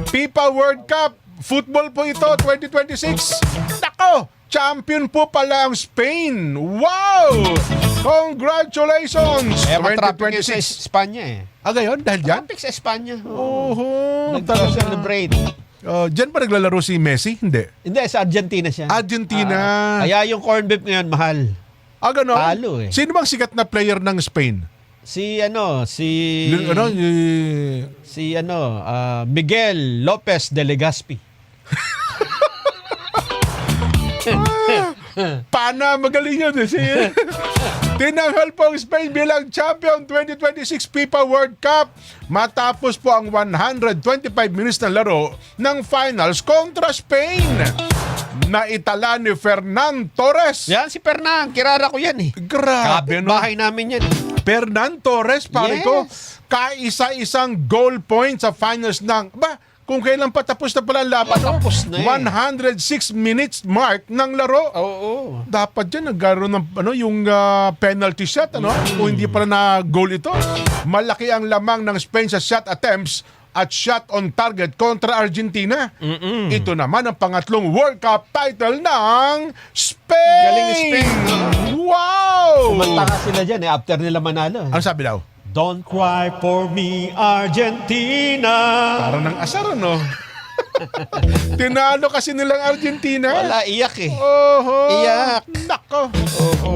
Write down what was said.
FIFA World Cup. Football po ito, 2026. Nako! Champion po pala ang Spain. Wow! Congratulations! Traffic sa Espanya eh. Gayon? Dahil dyan? Traffic sa Espanya. Oho. Nag-celebrate. Dyan ba naglalaro si Messi? Hindi. Hindi, sa Argentina siya. Argentina. Kaya yung corned beef ngayon mahal. Ganon? Talo eh. Sino bang sikat na player ng Spain? Si Miguel Lopez de Legazpi. Pana, magaling yun. Tinanghal po ang Spain bilang champion 2026 FIFA World Cup matapos po ang 125 minutes na laro ng finals kontra Spain. Naitala ni Fernan Torres. Yan, si Fernan. Kirara ko yan eh. Grabe, no? Bahay namin yan. Fernan Torres, pare Yes. ko, kaisa-isang goal point sa finals ng... Kung kailan pa tapos na pala ang laban, Tapos na eh. 106 minutes mark ng laro. Oo. Dapat dyan nagkaroon ng yung penalty shot, kung hindi pala na goal ito. Malaki ang lamang ng Spain sa shot attempts at shot on target kontra Argentina. Ito naman ang pangatlong World Cup title ng Spain. Galing ni Spain. Wow! Kumanta nga sila dyan after nila manalo. Ano sabi daw? Don't cry for me, Argentina. Para ng asar, no? Tinalo kasi nilang Argentina. Wala, iyak eh. Oho. Iyak. Nako. Oo.